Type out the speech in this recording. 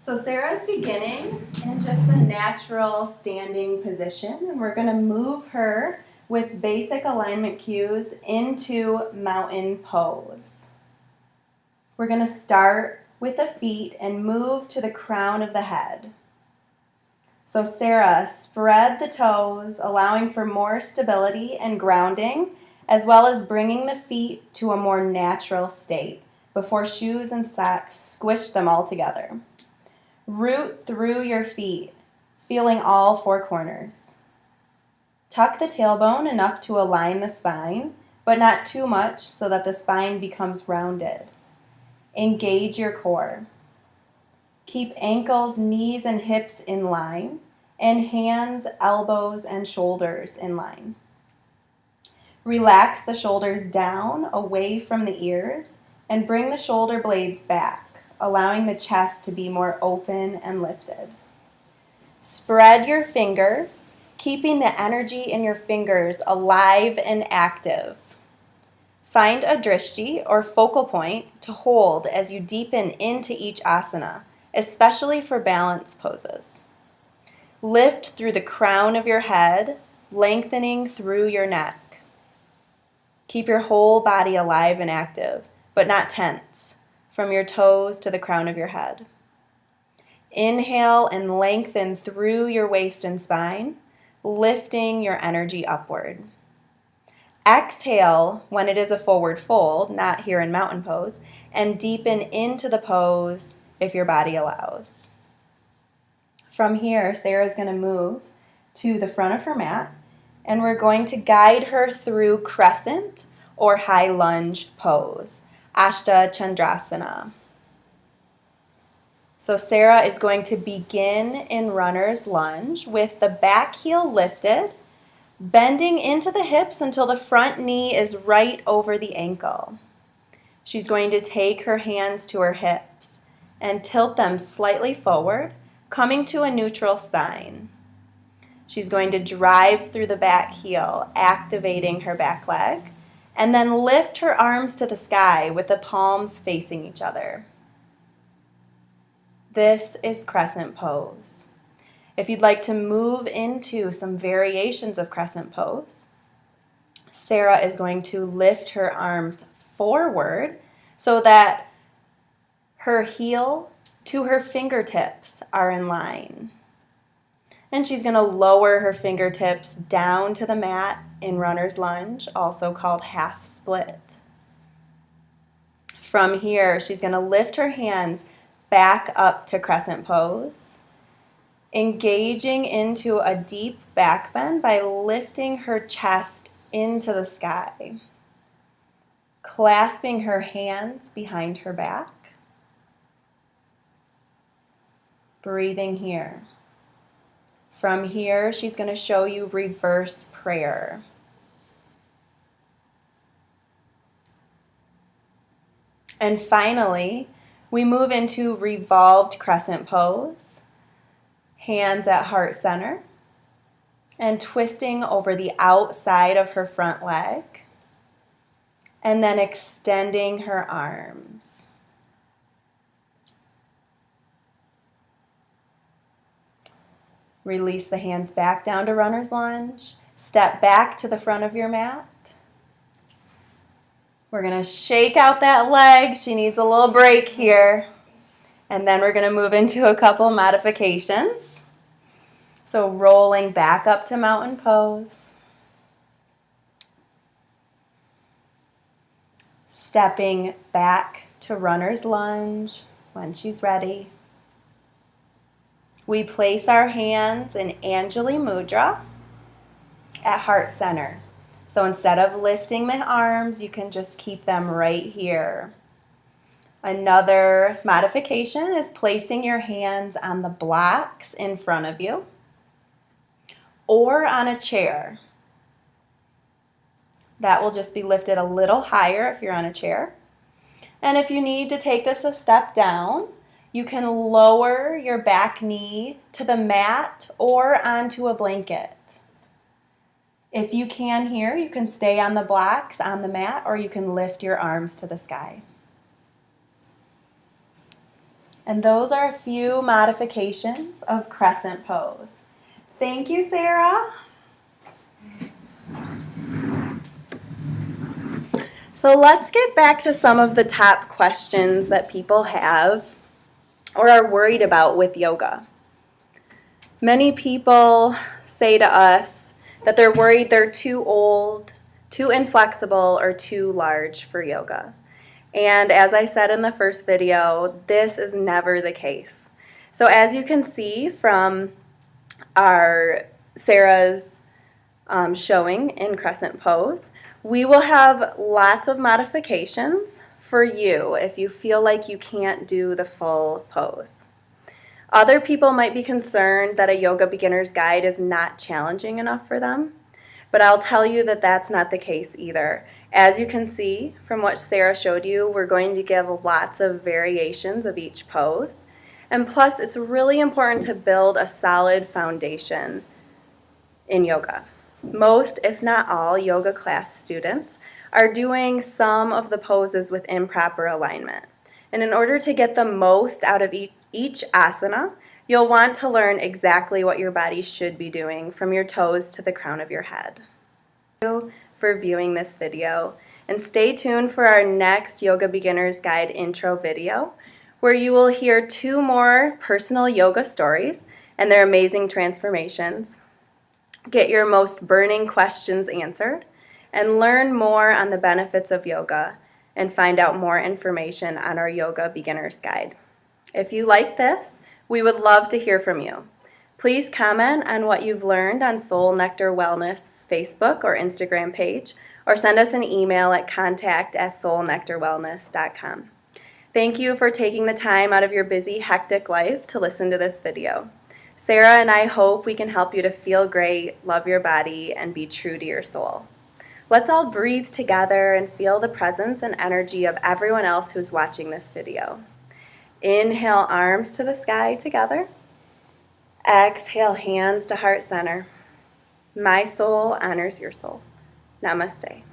So Sarah's beginning in just a natural standing position, and we're going to move her with basic alignment cues into mountain pose. We're going to start with the feet and move to the crown of the head. So Sarah, spread the toes, allowing for more stability and grounding, as well as bringing the feet to a more natural state before shoes and socks squish them all together. Root through your feet, feeling all four corners. Tuck the tailbone enough to align the spine, but not too much so that the spine becomes rounded. Engage your core. Keep ankles, knees, and hips in line, and hands, elbows, and shoulders in line. Relax the shoulders down, away from the ears, and bring the shoulder blades back, allowing the chest to be more open and lifted. Spread your fingers, keeping the energy in your fingers alive and active. Find a drishti or focal point to hold as you deepen into each asana, especially for balance poses. Lift through the crown of your head, lengthening through your neck. Keep your whole body alive and active, but not tense, from your toes to the crown of your head. Inhale and lengthen through your waist and spine, lifting your energy upward. Exhale when it is a forward fold, not here in mountain pose, and deepen into the pose if your body allows. From here, Sarah's going to move to the front of her mat, and we're going to guide her through crescent or high lunge pose, Ashta Chandrasana. So Sarah is going to begin in runner's lunge with the back heel lifted, bending into the hips until the front knee is right over the ankle. She's going to take her hands to her hips and tilt them slightly forward, coming to a neutral spine. She's going to drive through the back heel, activating her back leg, and then lift her arms to the sky with the palms facing each other. This is Crescent Pose. If you'd like to move into some variations of Crescent Pose, Sarah is going to lift her arms forward so that her heel to her fingertips are in line. And she's going to lower her fingertips down to the mat in runner's lunge, also called half split. From here, she's going to lift her hands back up to Crescent Pose, engaging into a deep back bend by lifting her chest into the sky, clasping her hands behind her back, breathing here. From here, she's going to show you reverse prayer. And finally, we move into revolved crescent pose, hands at heart center, and twisting over the outside of her front leg, and then extending her arms. Release the hands back down to runner's lunge. Step back to the front of your mat. We're going to shake out that leg. She needs a little break here. And then we're going to move into a couple modifications. So rolling back up to mountain pose. Stepping back to runner's lunge when she's ready. We place our hands in Anjali Mudra at heart center. So instead of lifting the arms, you can just keep them right here. Another modification is placing your hands on the blocks in front of you or on a chair. That will just be lifted a little higher if you're on a chair. And if you need to take this a step down, you can lower your back knee to the mat or onto a blanket. If you can here, you can stay on the blocks on the mat, or you can lift your arms to the sky. And those are a few modifications of Crescent Pose. Thank you, Sarah. So let's get back to some of the top questions that people have or are worried about with yoga. Many people say to us that they're worried they're too old, too inflexible, or too large for yoga. And as I said in the first video, this is never the case. So as you can see from our Sarah's showing in Crescent Pose, we will have lots of modifications for you if you feel like you can't do the full pose. Other people might be concerned that a yoga beginner's guide is not challenging enough for them, but I'll tell you that that's not the case either. As you can see from what Sarah showed you, we're going to give lots of variations of each pose. And plus, it's really important to build a solid foundation in yoga. Most, if not all, yoga class students are doing some of the poses with improper alignment. And in order to get the most out of each asana, you'll want to learn exactly what your body should be doing from your toes to the crown of your head. Thank you for viewing this video, and stay tuned for our next Yoga Beginner's Guide intro video, where you will hear 2 more personal yoga stories and their amazing transformations. Get your most burning questions answered, and learn more on the benefits of yoga, and find out more information on our Yoga Beginner's Guide. If you like this, we would love to hear from you. Please comment on what you've learned on Soul Nectar Wellness Facebook or Instagram page, or send us an email at contact@soulnectarwellness.com. Thank you for taking the time out of your busy, hectic life to listen to this video. Sarah and I hope we can help you to feel great, love your body, and be true to your soul. Let's all breathe together and feel the presence and energy of everyone else who's watching this video. Inhale, arms to the sky together. Exhale, hands to heart center. My soul honors your soul. Namaste.